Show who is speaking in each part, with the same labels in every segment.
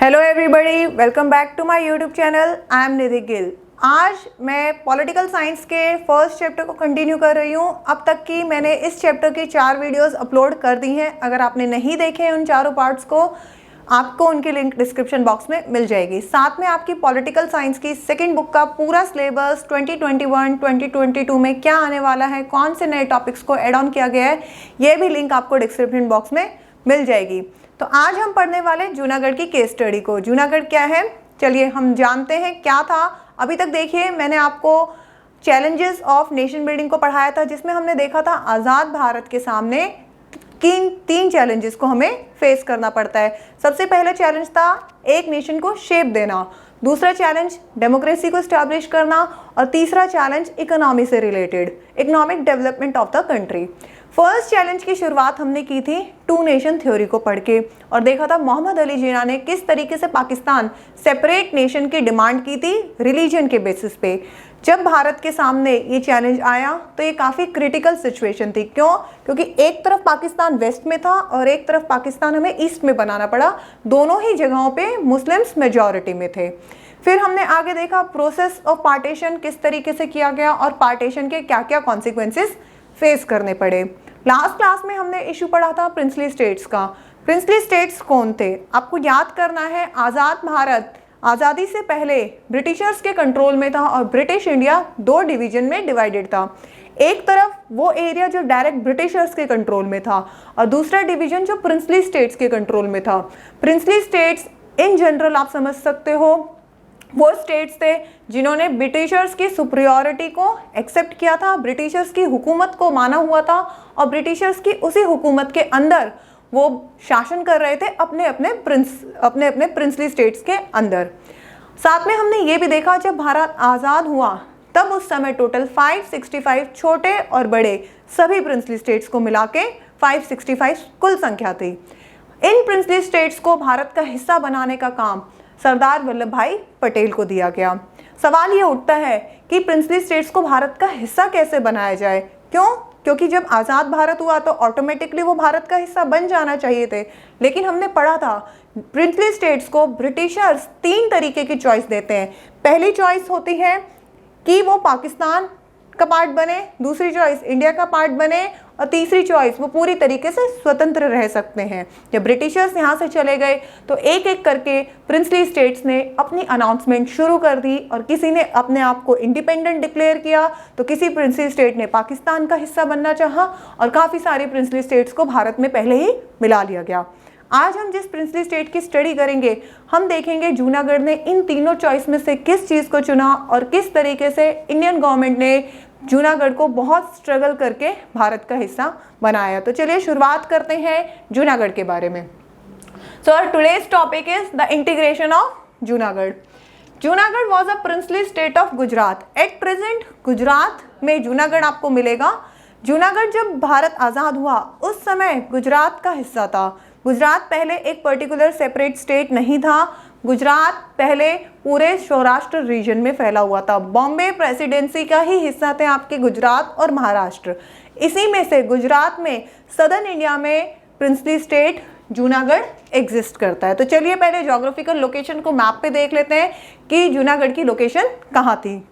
Speaker 1: Hello everybody, welcome back to my YouTube channel. I am Nidhi Gill. आज मैं political science के first chapter को continue कर रही हूँ। अब तक की मैंने इस चैप्टर की 4 वीडियोस अपलोड कर दी हैं। अगर आपने नहीं देखे हैं उन चारों पार्ट्स को, आपको उनकी लिंक डिस्क्रिप्शन बॉक्स में मिल जाएगी। साथ में आपकी पॉलिटिकल साइंस की सेकेंड बुक का पूरा सिलेबस 2021-2022 में क्या आने वाला है, कौन से नए टॉपिक्स को एड ऑन किया गया है, ये भी लिंक आपको डिस्क्रिप्शन बॉक्स में मिल जाएगी। तो आज हम पढ़ने वाले जूनागढ़ की केस स्टडी को। जूनागढ़ क्या है, चलिए हम जानते हैं क्या था। अभी तक देखिए, मैंने आपको चैलेंजेस ऑफ नेशन बिल्डिंग को पढ़ाया था, जिसमें हमने देखा था आज़ाद भारत के सामने तीन चैलेंजेस को हमें फेस करना पड़ता है। सबसे पहला चैलेंज था एक नेशन को शेप देना, दूसरा चैलेंज डेमोक्रेसी को स्टैब्लिश करना, और तीसरा चैलेंज इकोनॉमी से related, economic development of the country. First challenge की शुरुआत हमने की थी 2 नेशन थ्योरी को पढ़ के, और देखा था मोहम्मद अली जिन्ना ने किस तरीके से पाकिस्तान सेपरेट नेशन की डिमांड की थी रिलीजन के बेसिस पे। जब भारत के सामने ये चैलेंज आया तो ये काफ़ी क्रिटिकल सिचुएशन थी। क्यों? क्योंकि एक तरफ पाकिस्तान वेस्ट में था और एक तरफ पाकिस्तान हमें ईस्ट में बनाना पड़ा। दोनों ही जगहों पे मुस्लिम्स मेजॉरिटी में थे। फिर हमने आगे देखा प्रोसेस ऑफ पार्टीशन किस तरीके से किया गया और पार्टीशन के क्या क्या कॉन्सिक्वेंसेस फेस करने पड़े। लास्ट क्लास में हमने इशू पढ़ा था प्रिंसली स्टेट्स का। प्रिंसली स्टेट्स कौन थे, आपको याद करना है। आज़ाद भारत आज़ादी से पहले ब्रिटिशर्स के कंट्रोल में था और ब्रिटिश इंडिया 2 डिवीजन में डिवाइडेड था। एक तरफ वो एरिया जो डायरेक्ट ब्रिटिशर्स के कंट्रोल में था और दूसरा डिवीजन जो प्रिंसली स्टेट्स के कंट्रोल में था। प्रिंसली स्टेट्स इन जनरल आप समझ सकते हो वो स्टेट्स थे जिन्होंने ब्रिटिशर्स की सुपरियॉरिटी को एक्सेप्ट किया था, ब्रिटिशर्स की हुकूमत को माना हुआ था और ब्रिटिशर्स की उसी हुकूमत के अंदर वो शासन कर रहे थे अपने अपने प्रिंसली स्टेट्स के अंदर। साथ में हमने ये भी देखा जब भारत आज़ाद हुआ तब उस समय टोटल 565 छोटे और बड़े सभी प्रिंसली स्टेट्स को मिला के 565 कुल संख्या थी। इन प्रिंसली स्टेट्स को भारत का हिस्सा बनाने का काम सरदार वल्लभ भाई पटेल को दिया गया। सवाल ये उठता है कि प्रिंसली स्टेट्स को भारत का हिस्सा कैसे बनाया जाए। क्यों? क्योंकि जब आज़ाद भारत हुआ तो ऑटोमेटिकली वो भारत का हिस्सा बन जाना चाहिए थे। लेकिन हमने पढ़ा था प्रिंसली स्टेट्स को ब्रिटिशर्स 3 तरीके की चॉइस देते हैं। पहली चॉइस होती है कि वो पाकिस्तान का पार्ट बने, दूसरी चॉइस इंडिया का पार्ट बने, और तीसरी चॉइस वो पूरी तरीके से स्वतंत्र रह सकते हैं। जब ब्रिटिशर्स यहाँ से चले गए तो एक एक करके प्रिंसली स्टेट्स ने अपनी अनाउंसमेंट शुरू कर दी और किसी ने अपने आप को इंडिपेंडेंट डिक्लेयर किया तो किसी प्रिंसली स्टेट ने पाकिस्तान का हिस्सा बनना चाहा और काफ़ी सारी प्रिंसली स्टेट्स को भारत में पहले ही मिला लिया गया। आज हम जिस प्रिंसली स्टेट की स्टडी करेंगे हम देखेंगे जूनागढ़ ने इन तीनों चॉइस में से किस चीज़ को चुना और किस तरीके से इंडियन गवर्नमेंट ने जूनागढ़ को बहुत स्ट्रगल करके भारत का हिस्सा बनाया। तो चलिए शुरुआत करते हैं जूनागढ़ के बारे में। So today's topic is the integration of Junagadh. Junagadh was a princely state of Gujarat. At present Gujarat में जूनागढ़ आपको मिलेगा। जूनागढ़ जब भारत आज़ाद हुआ उस समय गुजरात का हिस्सा था। गुजरात पहले एक पर्टिकुलर सेपरेट स्टेट नहीं था। गुजरात पहले पूरे सौराष्ट्र रीजन में फैला हुआ था। बॉम्बे प्रेसिडेंसी का ही हिस्सा थे आपके गुजरात और महाराष्ट्र। इसी में से गुजरात में सदर्न इंडिया में प्रिंसली स्टेट जूनागढ़ एग्जिस्ट करता है। तो चलिए पहले ज्योग्राफिकल लोकेशन को मैप पे देख लेते हैं कि जूनागढ़ की लोकेशन कहाँ थी।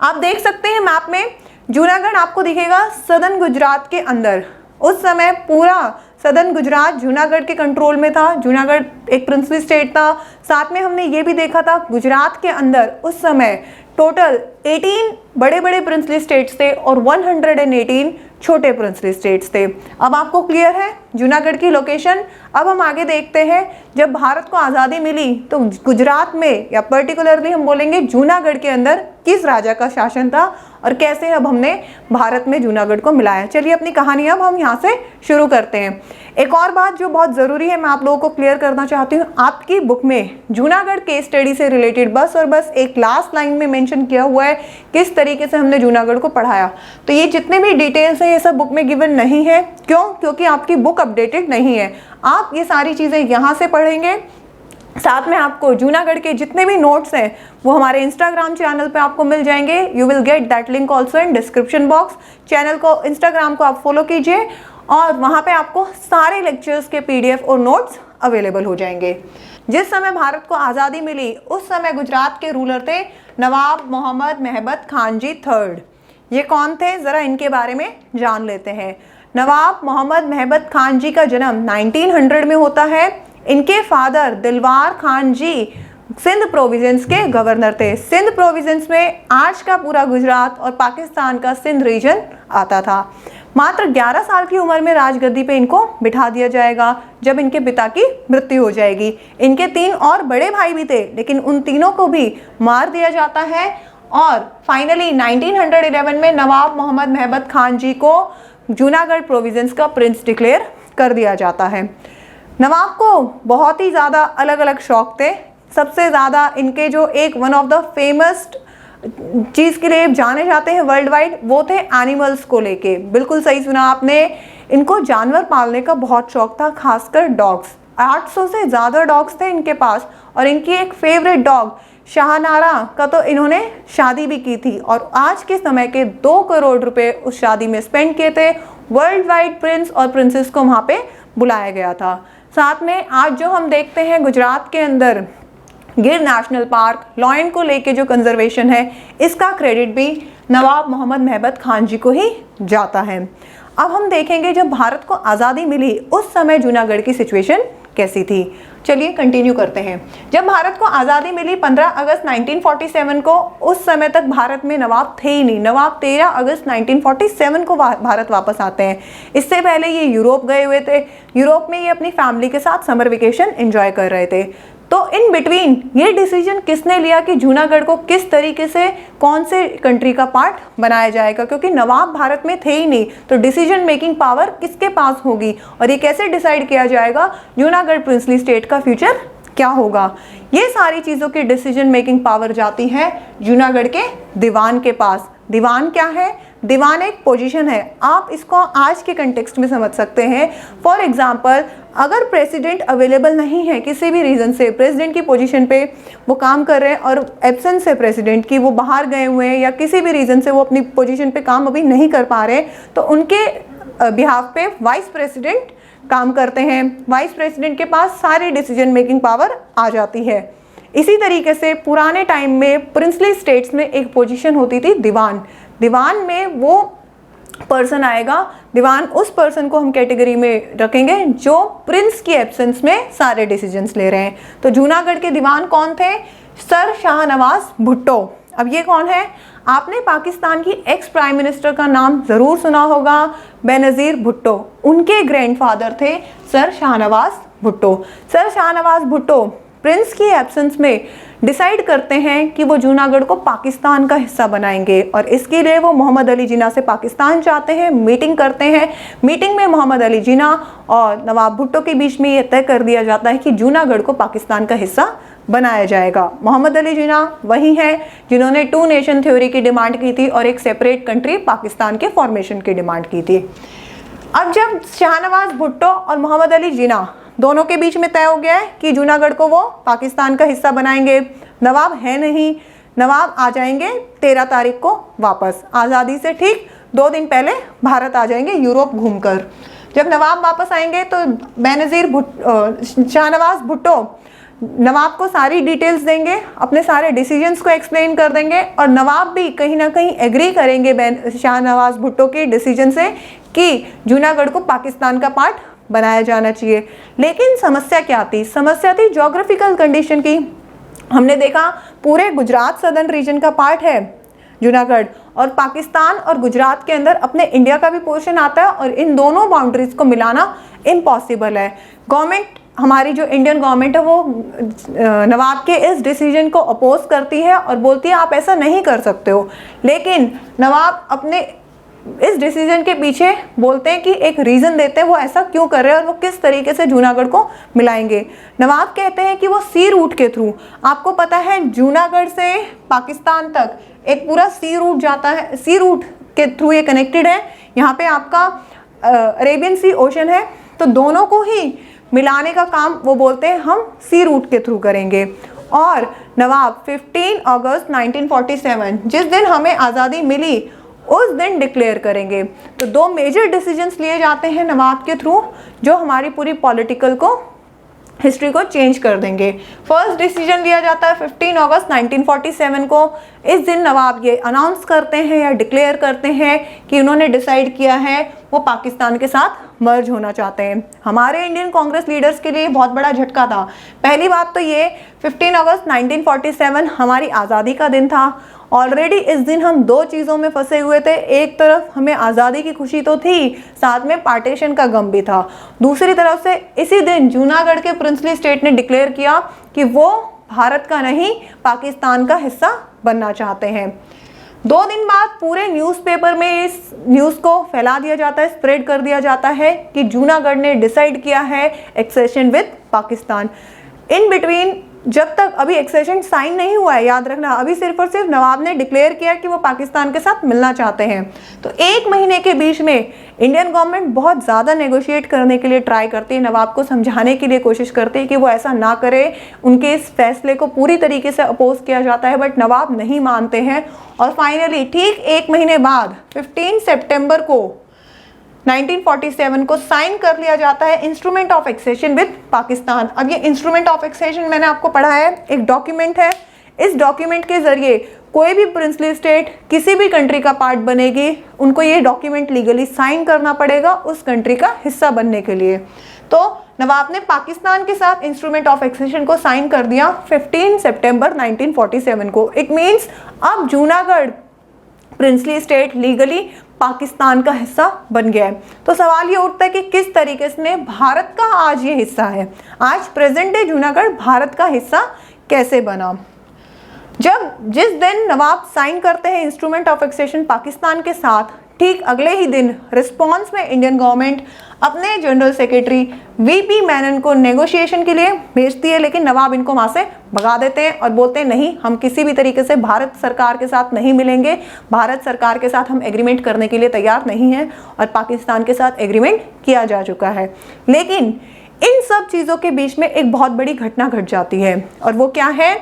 Speaker 1: आप देख सकते हैं मैप में जूनागढ़ आपको दिखेगा सदर्न गुजरात के अंदर। उस समय पूरा सदर्न गुजरात जूनागढ़ के कंट्रोल में था। जूनागढ़ एक प्रिंसली स्टेट था। साथ में हमने ये भी देखा था गुजरात के अंदर उस समय टोटल 18 बड़े बड़े प्रिंसली स्टेट्स थे और 118 छोटे प्रिंसली स्टेट्स थे। अब आपको क्लियर है जूनागढ़ की लोकेशन। अब हम आगे देखते हैं जब भारत को आज़ादी मिली तो गुजरात में या पर्टिकुलरली हम बोलेंगे जूनागढ़ के अंदर किस राजा का शासन था और कैसे अब हमने भारत में जूनागढ़ को मिलाया। चलिए अपनी कहानी अब हम यहाँ से शुरू करते हैं। एक और बात जो बहुत ज़रूरी है मैं आप लोगों को क्लियर करना चाहती हूँ, आपकी बुक में जूनागढ़ केस स्टडी से रिलेटेड बस और बस एक लास्ट लाइन में मेंशन किया हुआ है किस तरीके से हमने जूनागढ़ को पढ़ाया। तो ये जितने भी डिटेल्स हैं ये सब बुक में गिवन नहीं है। क्यों? क्योंकि आपकी बुक अपडेटेड नहीं है। आप ये सारी चीज़ें यहाँ से पढ़ेंगे। साथ में आपको जूनागढ़ के जितने भी नोट्स हैं वो हमारे इंस्टाग्राम चैनल पे आपको मिल जाएंगे। You will get that link also in description box. Channel को इंस्टाग्राम को आप फॉलो कीजिए और वहाँ पे आपको सारे लेक्चर्स के PDF और नोट्स अवेलेबल हो जाएंगे। जिस समय भारत को आज़ादी मिली उस समय गुजरात के रूलर थे नवाब मोहम्मद महबत खान जी थर्ड। ये कौन थे, ज़रा इनके बारे में जान लेते हैं। नवाब मोहम्मद महबत खान जी का जन्म 1900 में होता है। इनके फादर दिलवार खान जी सिंध प्रोविंस के गवर्नर थे। सिंध प्रोविंस में आज का पूरा गुजरात और पाकिस्तान का सिंध रीजन आता था। मात्र 11 साल की उम्र में राजगद्दी पे इनको बिठा दिया जाएगा जब इनके पिता की मृत्यु हो जाएगी। इनके 3 और बड़े भाई भी थे, लेकिन उन तीनों को भी मार दिया जाता है और फाइनली 1911 में नवाब मोहम्मद महबत खान जी को जूनागढ़ प्रोविंस का प्रिंस डिक्लेयर कर दिया जाता है। नवाब को बहुत ही ज़्यादा अलग अलग शौक थे। सबसे ज़्यादा इनके जो एक वन ऑफ द फेमस चीज़ के लिए जाने जाते हैं वर्ल्ड वाइड, वो थे एनिमल्स को लेके। बिल्कुल सही सुना आपने, इनको जानवर पालने का बहुत शौक था, खासकर डॉग्स। 800 से ज़्यादा डॉग्स थे इनके पास और इनकी एक फेवरेट डॉग शाहनारा का तो इन्होंने शादी भी की थी और आज के समय के 2 करोड़ रुपए उस शादी में स्पेंड किए थे। वर्ल्ड वाइड प्रिंस और प्रिंसेस को वहाँ पे बुलाया गया था। साथ में आज जो हम देखते हैं गुजरात के अंदर गिर नेशनल पार्क, लॉयन को लेके जो कंजर्वेशन है, इसका क्रेडिट भी नवाब मोहम्मद महबत खान जी को ही जाता है। अब हम देखेंगे जब भारत को आज़ादी मिली उस समय जूनागढ़ की सिचुएशन कैसी थी। चलिए कंटिन्यू करते हैं। जब भारत को आज़ादी मिली 15 अगस्त 1947 को, उस समय तक भारत में नवाब थे ही नहीं। नवाब 13 अगस्त 1947 को भारत वापस आते हैं। इससे पहले ये यूरोप गए हुए थे। यूरोप में ये अपनी फैमिली के साथ समर वेकेशन एंजॉय कर रहे थे। तो इन बिटवीन ये डिसीजन किसने लिया कि जूनागढ़ को किस तरीके से कौन से कंट्री का पार्ट बनाया जाएगा, क्योंकि नवाब भारत में थे ही नहीं, तो डिसीजन मेकिंग पावर किसके पास होगी और ये कैसे डिसाइड किया जाएगा जूनागढ़ प्रिंसली स्टेट का फ्यूचर क्या होगा। ये सारी चीज़ों की डिसीजन मेकिंग पावर जाती है जूनागढ़ के दीवान के पास। दीवान क्या है? दीवान एक पोजीशन है। आप इसको आज के कंटेक्स्ट में समझ सकते हैं। फॉर एग्जांपल, अगर प्रेसिडेंट अवेलेबल नहीं है किसी भी रीज़न से, प्रेसिडेंट की पोजीशन पे वो काम कर रहे हैं और एब्सेंस है प्रेसिडेंट की, वो बाहर गए हुए हैं या किसी भी रीज़न से वो अपनी पोजीशन पे काम अभी नहीं कर पा रहे, तो उनके बिहाफ पे वाइस प्रेसिडेंट काम करते हैं। वाइस प्रेसिडेंट के पास सारी डिसीजन मेकिंग पावर आ जाती है। इसी तरीके से पुराने टाइम में प्रिंसली स्टेट्स में एक पोजीशन होती थी दीवान। दीवान में वो पर्सन आएगा, दीवान उस पर्सन को हम कैटेगरी में रखेंगे जो प्रिंस की एब्सेंस में सारे डिसीजंस ले रहे हैं। तो जूनागढ़ के दीवान कौन थे? सर शाहनवाज भुट्टो। अब ये कौन है? आपने पाकिस्तान की एक्स प्राइम मिनिस्टर का नाम ज़रूर सुना होगा, बेनज़ीर भुट्टो। उनके ग्रैंडफादर थे sir Shahnawaz Bhutto. Sir Shahnawaz Bhutto Prince की एब्सेंस में डिसाइड करते हैं कि वो जूनागढ़ को पाकिस्तान का हिस्सा बनाएंगे और इसके लिए वो मोहम्मद अली जिन्ना से पाकिस्तान जाते हैं, मीटिंग करते हैं। मीटिंग में मोहम्मद अली जिन्ना और नवाब भुट्टो के बीच में ये तय कर दिया जाता है कि जूनागढ़ को पाकिस्तान का हिस्सा बनाया जाएगा। मोहम्मद अली जिन्ना वही हैं जिन्होंने 2 नेशन थ्योरी की डिमांड की थी और एक सेपरेट कंट्री पाकिस्तान के फॉर्मेशन की डिमांड की थी। अब जब शाहनवाज भुट्टो और मोहम्मद अली जिन्ना दोनों के बीच में तय हो गया है कि जूनागढ़ को वो पाकिस्तान का हिस्सा बनाएंगे, नवाब है नहीं, नवाब आ जाएंगे 13 तारीख को वापस, आज़ादी से ठीक 2 दिन पहले भारत आ जाएंगे यूरोप घूमकर। जब नवाब वापस आएंगे तो बेनज़ीर शाहनवाज भुट्टो नवाब को सारी डिटेल्स देंगे, अपने सारे डिसीजंस को एक्सप्लेन कर देंगे और नवाब भी कहीं ना कहीं एग्री करेंगे शाहनवाज भुट्टो के डिसीजन से कि जूनागढ़ को पाकिस्तान का पार्ट बनाया जाना चाहिए। लेकिन समस्या क्या थी? समस्या थी ज्योग्राफिकल कंडीशन की। हमने देखा पूरे गुजरात सदर्न रीजन का पार्ट है जूनागढ़ और पाकिस्तान और गुजरात के अंदर अपने इंडिया का भी पोर्शन आता है और इन दोनों बाउंड्रीज को मिलाना इम्पॉसिबल है। गवर्नमेंट, हमारी जो इंडियन गवर्नमेंट है वो नवाब के इस डिसीजन को अपोज करती है और बोलती है आप ऐसा नहीं कर सकते हो। लेकिन नवाब अपने इस डिसीजन के पीछे बोलते हैं कि एक रीज़न देते हैं वो ऐसा क्यों कर रहे हैं और वो किस तरीके से जूनागढ़ को मिलाएंगे। नवाब कहते हैं कि वो सी रूट के थ्रू, आपको पता है जूनागढ़ से पाकिस्तान तक एक पूरा सी रूट जाता है, सी रूट के थ्रू ये कनेक्टेड है। यहाँ पे आपका अरेबियन सी ओशन है, तो दोनों को ही मिलाने का काम वो बोलते हैं हम सी रूट के थ्रू करेंगे। और नवाब 15 अगस्त 1947 जिस दिन हमें आज़ादी मिली उस दिन डिक्लेयर करेंगे। तो 2 मेजर डिसीजंस लिए जाते हैं नवाब के थ्रू जो हमारी पूरी पॉलिटिकल को हिस्ट्री को चेंज कर देंगे। फर्स्ट डिसीजन लिया जाता है 15 अगस्त 1947 को। इस दिन नवाब ये अनाउंस करते हैं या डिक्लेयर करते हैं कि उन्होंने डिसाइड किया है वो पाकिस्तान के साथ मर्ज होना चाहते हैं। हमारे इंडियन कांग्रेस लीडर्स के लिए बहुत बड़ा झटका था। पहली बात तो ये 15 अगस्त 1947 हमारी आज़ादी का दिन था। ऑलरेडी इस दिन हम दो चीज़ों में फंसे हुए थे। एक तरफ हमें आज़ादी की खुशी तो थी, साथ में पार्टीशन का गम भी था। दूसरी तरफ से इसी दिन जूनागढ़ के प्रिंसली स्टेट ने डिक्लेयर किया कि वो भारत का नहीं पाकिस्तान का हिस्सा बनना चाहते हैं। 2 दिन बाद पूरे न्यूज़पेपर में इस न्यूज़ को फैला दिया जाता है, स्प्रेड कर दिया जाता है कि जूनागढ़ ने डिसाइड किया है accession with Pakistan. In between जब तक अभी एक्सेशन साइन नहीं हुआ है, याद रखना, अभी सिर्फ और सिर्फ नवाब ने डिक्लेयर किया कि वो पाकिस्तान के साथ मिलना चाहते हैं। तो 1 महीने के बीच में इंडियन गवर्नमेंट बहुत ज़्यादा नेगोशिएट करने के लिए ट्राई करती है, नवाब को समझाने के लिए कोशिश करती है कि वो ऐसा ना करे। उनके इस फैसले को पूरी तरीके से अपोज किया जाता है, बट नवाब नहीं मानते हैं। और फाइनली ठीक 1 महीने बाद 15 सितंबर को 1947 को साइन कर लिया जाता है instrument of accession with Pakistan. अब ये इंस्ट्रूमेंट ऑफ एक्सेशन मैंने आपको पढ़ा है, एक डॉक्यूमेंट है। इस डॉक्यूमेंट के जरिए कोई भी प्रिंसली स्टेट किसी भी कंट्री का पार्ट बनेगी, उनको ये डॉक्यूमेंट लीगली साइन करना पड़ेगा उस कंट्री का हिस्सा बनने के लिए। तो नवाब ने पाकिस्तान के साथ इंस्ट्रूमेंट ऑफ एक्सेशन को साइन कर दिया 15 सितंबर 1947 को। इट मीन्स अब Junagadh princely state legally Pakistan का हिस्सा बन गया है। तो सवाल ये उठता है कि किस तरीके से भारत का आज ये हिस्सा है, आज प्रेजेंट डे जूनागढ़ भारत का हिस्सा कैसे बना। जिस दिन नवाब साइन करते हैं इंस्ट्रूमेंट ऑफ एक्सेशन पाकिस्तान के साथ, ठीक अगले ही दिन रिस्पॉन्स में इंडियन गवर्नमेंट अपने जनरल सेक्रेटरी वीपी मेनन को नेगोशिएशन के लिए भेजती है, लेकिन नवाब इनको वहाँ से भगा देते हैं और बोलते हैं नहीं, हम किसी भी तरीके से भारत सरकार के साथ नहीं मिलेंगे, भारत सरकार के साथ हम एग्रीमेंट करने के लिए तैयार नहीं हैं। और पाकिस्तान के साथ एग्रीमेंट किया जा चुका है। लेकिन इन सब चीज़ों के बीच में एक बहुत बड़ी घटना घट जाती है, और वो क्या है,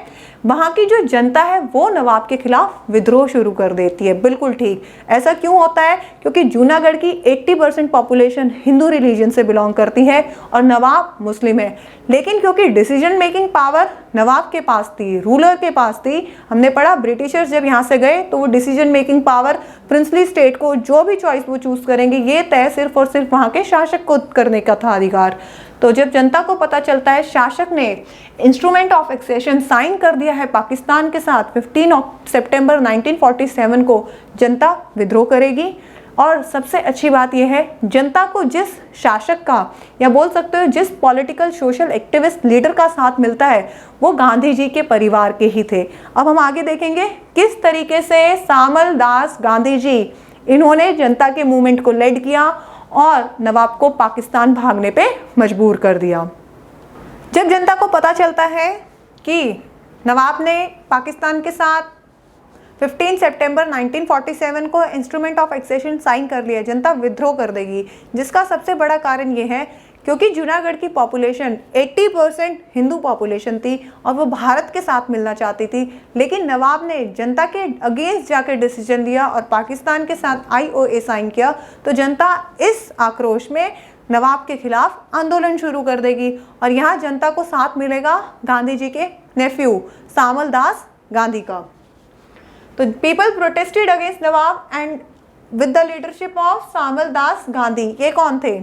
Speaker 1: वहाँ की जो जनता है वो नवाब के खिलाफ विद्रोह शुरू कर देती है। बिल्कुल ठीक, ऐसा क्यों होता है, क्योंकि जूनागढ़ की 80% पॉपुलेशन हिंदू रिलीजन से बिलोंग करती है और नवाब मुस्लिम है। लेकिन क्योंकि डिसीजन मेकिंग पावर नवाब के पास थी, रूलर के पास थी, हमने पढ़ा ब्रिटिशर्स जब यहाँ से गए तो वो decision making power princely state को जो भी चॉइस वो चूज करेंगे ये तय सिर्फ और सिर्फ वहाँ के शासक को करने का था अधिकार। तो जब जनता को पता चलता है शासक ने इंस्ट्रूमेंट ऑफ एक्सेशन साइन कर दिया है पाकिस्तान के साथ 15 सितंबर 1947 को, जनता विद्रोह करेगी। और सबसे अच्छी बात यह है, जनता को जिस शासक का या बोल सकते हो जिस पॉलिटिकल सोशल एक्टिविस्ट लीडर का साथ मिलता है वो गांधी जी के परिवार के ही थे। अब हम आगे देखेंगे किस तरीके से सामल दास गांधी जी इन्होंने जनता के मूवमेंट को लीड किया और नवाब को पाकिस्तान भागने पे मजबूर कर दिया। जब जनता को पता चलता है कि नवाब ने पाकिस्तान के साथ 15 सितंबर 1947 को इंस्ट्रूमेंट ऑफ एक्सेशन साइन कर लिया, जनता विद्रोह कर देगी। जिसका सबसे बड़ा कारण ये है क्योंकि जूनागढ़ की पॉपुलेशन 80% हिंदू पॉपुलेशन थी और वो भारत के साथ मिलना चाहती थी। लेकिन नवाब ने जनता के अगेंस्ट जाकर डिसीजन लिया और पाकिस्तान के साथ IOA साइन किया। तो जनता इस आक्रोश में नवाब के खिलाफ आंदोलन शुरू कर देगी और यहाँ जनता को साथ मिलेगा गांधी जी के नेफ्यू सामल दास गांधी का। तो people protested against Nawab and with the leadership of Samal Das Gandhi. ये कौन थे?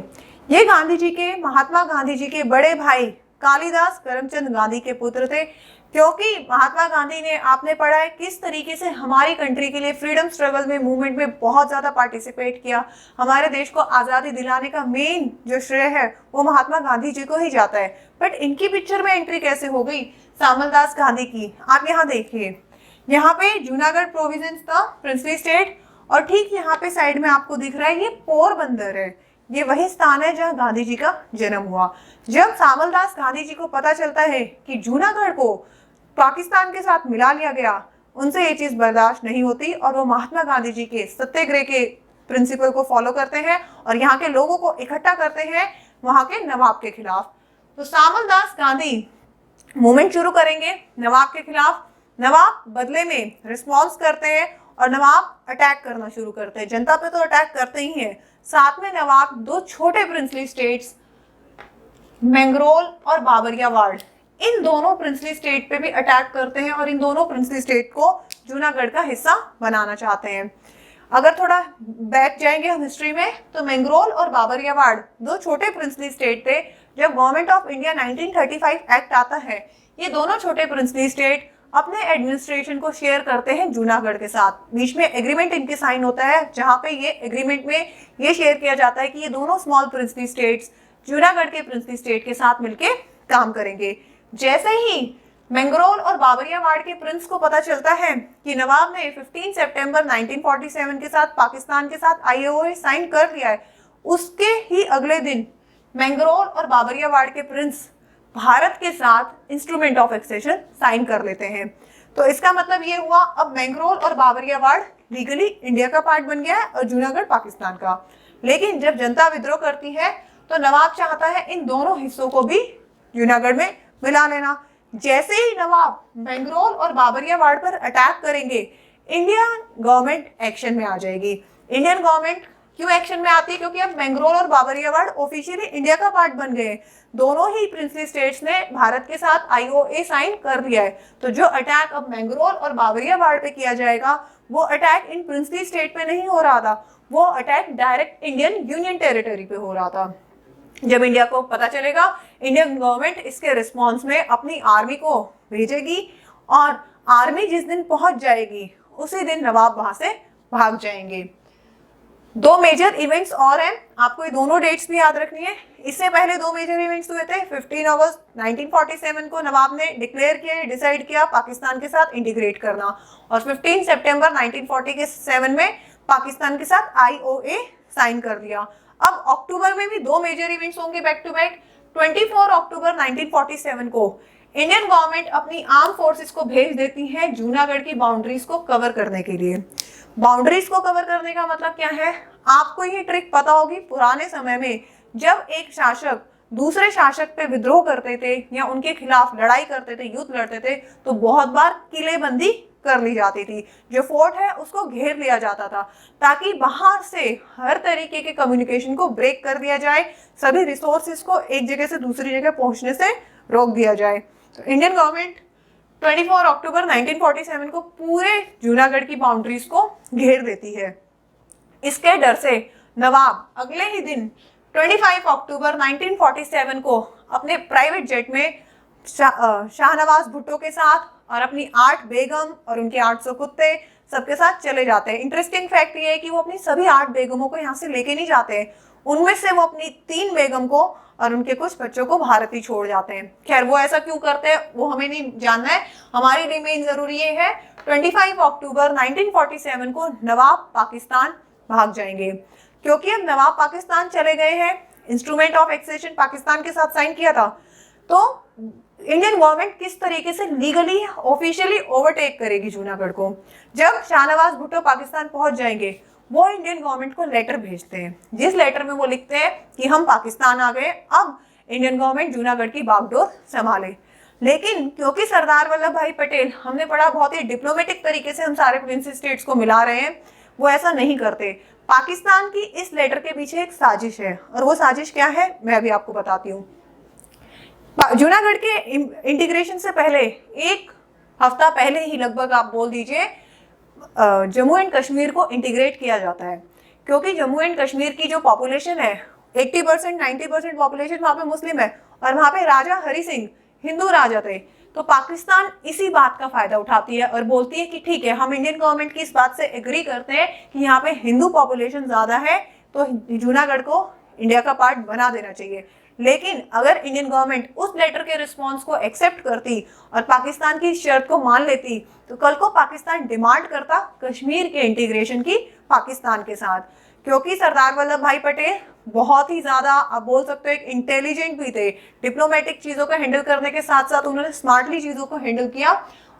Speaker 1: ये गांधी जी के, महात्मा गांधी जी के बड़े भाई कालीदास करमचंद गांधी के पुत्र थे। क्योंकि महात्मा गांधी ने, आपने पढ़ा है किस तरीके से हमारी कंट्री के लिए फ्रीडम स्ट्रगल में, मूवमेंट में बहुत ज़्यादा पार्टिसिपेट किया। हमारे देश को आज़ादी दिलाने का मेन जो श्रेय है वो महात्मा गांधी जी को ही जाता है। बट इनकी पिक्चर में एंट्री कैसे हो गई सामल दास गांधी की? आप यहाँ देखिए, यहाँ पे जूनागढ़ प्रोविंस था, प्रिंसली स्टेट, और ठीक यहाँ पे साइड में आपको दिख रहा है ये पोरबंदर है। ये वही स्थान है जहाँ गांधी जी का जन्म हुआ। जब सामल दास गांधी जी को पता चलता है कि जूनागढ़ को पाकिस्तान के साथ मिला लिया गया, उनसे ये चीज़ बर्दाश्त नहीं होती और वो महात्मा गांधी जी के सत्याग्रह के प्रिंसिपल को फॉलो करते हैं और यहाँ के लोगों को इकट्ठा करते हैं वहाँ के नवाब के खिलाफ। तो सामल दास गांधी मूवमेंट शुरू करेंगे नवाब के खिलाफ। नवाब बदले में रिस्पॉन्स करते हैं और नवाब अटैक करना शुरू करते हैं। जनता पे तो अटैक करते ही हैं, साथ में नवाब दो छोटे प्रिंसली स्टेट्स मैंगरोल और बाबरियावाड़ इन दोनों प्रिंसली स्टेट पे भी अटैक करते हैं और इन दोनों प्रिंसली स्टेट को जूनागढ़ का हिस्सा बनाना चाहते हैं। अगर थोड़ा बैक जाएंगे हम हिस्ट्री में, तो मैंगरोल और बाबरियावाड़ दो छोटे प्रिंसली स्टेट थे। जब गवर्नमेंट ऑफ इंडिया 1935 एक्ट आता है, ये दोनों छोटे प्रिंसली स्टेट अपने एडमिनिस्ट्रेशन को शेयर करते हैं जूनागढ़ के साथ। बीच में एग्रीमेंट इनके साइन होता है, जहां पे ये एग्रीमेंट में ये शेयर किया जाता है कि ये दोनों स्मॉल प्रिंसली स्टेट्स जूनागढ़ के प्रिंसली स्टेट के साथ मिलकर काम करेंगे। जैसे ही मैंगरोल और बाबरियावाड़ के प्रिंस को पता चलता है कि नवाब ने 15 सितंबर 1947 के साथ पाकिस्तान के साथ IOA साइन कर लिया है, उसके ही अगले दिन मैंगरोल और बाबरियावाड़ के प्रिंस भारत के साथ इंस्ट्रूमेंट ऑफ एक्सेशन साइन कर लेते हैं। तो इसका मतलब ये हुआ, अब मैंगरोल और बाबरियावाड़ लीगली इंडिया का पार्ट बन गया है और जूनागढ़ पाकिस्तान का। लेकिन जब जनता विद्रोह करती है तो नवाब चाहता है इन दोनों हिस्सों को भी जूनागढ़ में मिला लेना। जैसे ही नवाब मैंगरोल और बाबरियावाड़ पर अटैक करेंगे, इंडियन गवर्नमेंट एक्शन में आ जाएगी। इंडियन गवर्नमेंट क्यों एक्शन में आती है? क्योंकि अब मैंगरोल और बाबरियावाड़ ऑफिशियली इंडिया का पार्ट बन गए। दोनों ही प्रिंसली स्टेट्स ने भारत के साथ IOA साइन कर दिया है। तो जो अटैक अब मैंगरोल और बाबरियावाड़ पे किया जाएगा, वो अटैक इन प्रिंसली स्टेट पे नहीं हो रहा था, वो attack direct Indian union territory पे हो रहा था। जब इंडिया को पता चलेगा, इंडियन गवर्नमेंट इसके रिस्पॉन्स में अपनी आर्मी को भेजेगी और आर्मी जिस दिन पहुंच जाएगी उसी दिन नवाब वहां से भाग जाएंगे। दो मेजर इवेंट्स और हैं, आपको ये दोनों डेट्स भी याद रखनी है। इससे पहले दो मेजर इवेंट्स हुए थे। 15 अगस्त 1947 को नवाब ने डिक्लेयर किया, डिसाइड किया पाकिस्तान के साथ इंटीग्रेट करना, और 15 सितंबर 1947 में पाकिस्तान के साथ IOA साइन कर दिया। अब अक्टूबर में भी दो मेजर इवेंट्स होंगे बैक टू बैक। 24 अक्टूबर 1947 को इंडियन गवर्नमेंट अपनी आर्म फोर्सेस को भेज देती है जूनागढ़ की बाउंड्रीज को कवर करने के लिए। बाउंड्रीज को कवर करने का मतलब क्या है? आपको ये ट्रिक पता होगी, पुराने समय में जब एक शासक दूसरे शासक पे विद्रोह करते थे या उनके खिलाफ लड़ाई करते थे, युद्ध लड़ते थे, तो बहुत बार किलेबंदी कर ली जाती थी। जो फोर्ट है उसको घेर लिया जाता था ताकि बाहर से हर तरीके के कम्युनिकेशन को ब्रेक कर दिया जाए, सभी रिसोर्सेज को एक जगह से दूसरी जगह पहुंचने से रोक दिया जाए। तो इंडियन गवर्नमेंट 24 अक्टूबर 1947 को पूरे जूनागढ़ की बाउंड्रीज को घेर देती है। इसके डर से नवाब अगले ही दिन 25 अक्टूबर 1947 को अपने प्राइवेट जेट में शाहनवाज भुट्टो के साथ और अपनी 8 बेगम और उनके 800 कुत्ते सबके साथ चले जाते हैं। इंटरेस्टिंग फैक्ट ये है कि वो अपनी सभी 8 बेगमों को यहाँ से लेके नहीं जाते हैं, उनमें से वो अपनी 3 बेगम को और उनके कुछ बच्चों को भारत ही छोड़ जाते हैं। खैर वो ऐसा क्यों करते हैं वो हमें नहीं जानना है, हमारे लिए मेन जरूरी ये है 25 अक्टूबर 1947 को नवाब पाकिस्तान भाग जाएंगे। क्योंकि अब नवाब पाकिस्तान चले गए हैं, इंस्ट्रूमेंट ऑफ एक्सेशन पाकिस्तान के साथ साइन किया था, तो इंडियन गवर्नमेंट किस तरीके से लीगली ऑफिशियली ओवरटेक करेगी जूनागढ़ को? जब शाहनवाज भुट्टो पाकिस्तान पहुंच जाएंगे, वो इंडियन गवर्नमेंट को लेटर भेजते हैं, जिस लेटर में वो लिखते हैं कि हम पाकिस्तान आ गए, अब इंडियन गवर्नमेंट जूनागढ़ की बागडोर संभाले। लेकिन क्योंकि सरदार वल्लभ भाई पटेल, हमने पढ़ा, बहुत ही डिप्लोमेटिक तरीके से हम सारे प्रिंसेस स्टेट्स को मिला रहे हैं, वो ऐसा नहीं करते। पाकिस्तान की इस लेटर के पीछे एक साजिश है, और वो साजिश क्या है मैं अभी आपको बताती हूँ। जूनागढ़ के इंटीग्रेशन से पहले एक हफ्ता पहले ही लगभग आप बोल दीजिए जम्मू एंड कश्मीर को इंटीग्रेट किया जाता है। क्योंकि जम्मू एंड कश्मीर की जो पॉपुलेशन है 80% 90% पॉपुलेशन वहाँ पे मुस्लिम है, और वहाँ पे राजा हरि सिंह हिंदू राजा थे। तो पाकिस्तान इसी बात का फायदा उठाती है और बोलती है कि ठीक है, हम इंडियन गवर्नमेंट की इस बात से एग्री करते हैं कि यहाँ पे हिंदू पॉपुलेशन ज्यादा है, तो जूनागढ़ को इंडिया का पार्ट बना देना चाहिए। लेकिन अगर इंडियन गवर्नमेंट उस लेटर के रिस्पॉन्स को एक्सेप्ट करती और पाकिस्तान की शर्त को मान लेती, तो कल को पाकिस्तान डिमांड करता कश्मीर के इंटीग्रेशन की पाकिस्तान के साथ। क्योंकि सरदार वल्लभ भाई पटेल बहुत ही ज्यादा, आप बोल सकते हो, एक इंटेलिजेंट भी थे। डिप्लोमेटिक चीजों को हैंडल करने के साथ साथ उन्होंने स्मार्टली चीजों को हैंडल किया,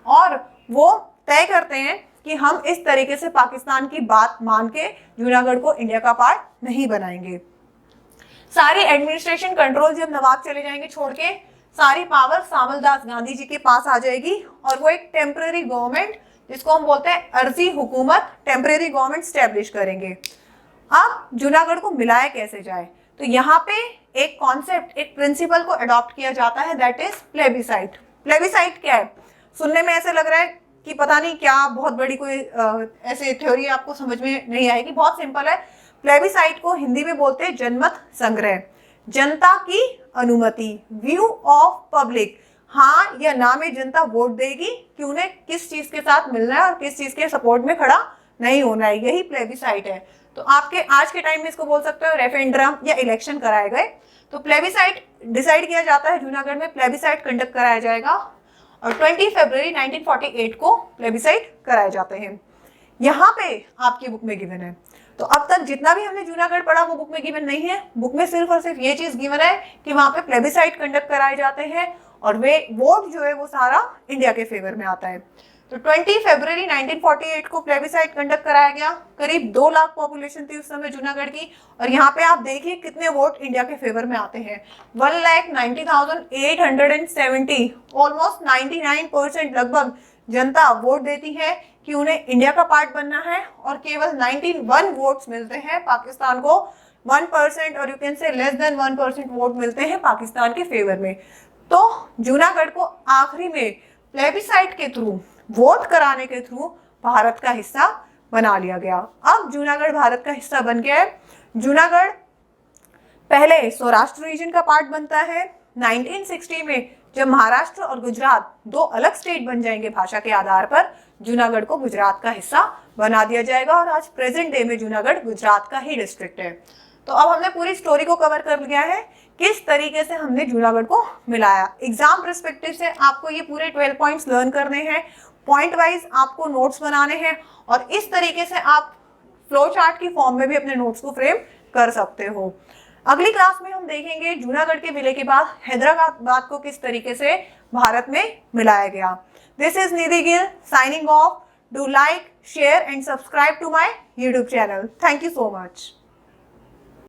Speaker 1: और वो तय करते हैं कि हम इस तरीके से पाकिस्तान की बात मान के जूनागढ़ को इंडिया का पार्ट नहीं बनाएंगे। सारी एडमिनिस्ट्रेशन कंट्रोल जब नवाब चले जाएंगे छोड़ के, सारी पावर सामल दास गांधी जी के पास आ जाएगी, और वो एक टेम्परेरी गवर्नमेंट, जिसको हम बोलते हैं अर्जी हुकूमत, टेम्परेरी गवर्नमेंट स्टैब्लिश करेंगे। अब जूनागढ़ को मिलाया कैसे जाए? तो यहाँ पे एक कॉन्सेप्ट, एक प्रिंसिपल को अडॉप्ट किया जाता है, दैट इज प्लेबिसाइट। प्लेबिसाइट क्या है? सुनने में ऐसे लग रहा है कि पता नहीं क्या, बहुत बड़ी कोई ऐसे थ्योरी आपको समझ में नहीं आएगी। बहुत सिंपल है। प्लेबिसाइट को हिंदी में बोलते हैं जनमत संग्रह, जनता की अनुमति, व्यू ऑफ पब्लिक। हाँ या ना में जनता वोट देगी कि उन्हें किस चीज के साथ मिलना है और किस चीज के सपोर्ट में खड़ा नहीं होना है, यही प्लेबिसाइट है। तो आपके आज के टाइम में इसको बोल सकते हो रेफरेंडम या इलेक्शन कराए गए। तो प्लेबिसाइट डिसाइड किया जाता है, जूनागढ़ में प्लेबिसाइट कंडक्ट कराया जाएगा और 20 फरवरी 1948 को प्लेबिसाइट कराए जाते हैं। यहाँ पे आपकी बुक में गिवन है। तो अब तक जितना भी हमने जूनागढ़ पढ़ा वो बुक में गिवन नहीं है। बुक में सिर्फ और सिर्फ ये चीज गिवन है कि वहाँ पे प्लेबिसाइट कंडक्ट कराए जाते हैं और वे वोट जो है वो सारा इंडिया के फेवर में आता है। तो 20 फरवरी 1948 को प्लेबिसाइट कंडक्ट कराया गया। करीब 2 लाख पॉपुलेशन थी उस समय जूनागढ़ की, और यहाँ पे आप देखिए कितने वोट इंडिया के फेवर में आते हैं, 1,90,870। ऑलमोस्ट 99% लगभग जनता वोट देती है कि उन्हें इंडिया का पार्ट बनना है, और केवल 91 वोट्स मिलते हैं पाकिस्तान को, 1% और you can say less than 1% vote मिलते हैं पाकिस्तान के फेवर में। तो जूनागढ़ को आखिरी में प्लेबिसाइट के थ्रू, वोट कराने के थ्रू भारत का हिस्सा बना लिया गया। अब जूनागढ़ भारत का हिस्सा बन गया है। जूनागढ़ पहले सौराष्ट्र रीजन का पार्ट बनता है। 1960 में जब महाराष्ट्र और गुजरात 2 अलग स्टेट बन जाएंगे भाषा के आधार पर, जूनागढ़ को गुजरात का हिस्सा बना दिया जाएगा और आज प्रेजेंट डे में जूनागढ़ गुजरात का ही डिस्ट्रिक्ट है। तो अब हमने पूरी स्टोरी को कवर कर लिया है, किस तरीके से हमने जूनागढ़ को मिलाया। एग्जाम पर्सपेक्टिव से आपको ये पूरे 12 पॉइंट्स लर्न करने हैं, पॉइंट वाइज आपको नोट्स बनाने हैं, और इस तरीके से आप फ्लो चार्ट की फॉर्म में भी अपने नोट्स को फ्रेम कर सकते हो। अगली क्लास में हम देखेंगे जूनागढ़ के विलय के बाद हैदराबाद को किस तरीके से भारत में मिलाया गया। This is Nidhi Gill signing off. Do like, share and subscribe to my YouTube channel. Thank you so much.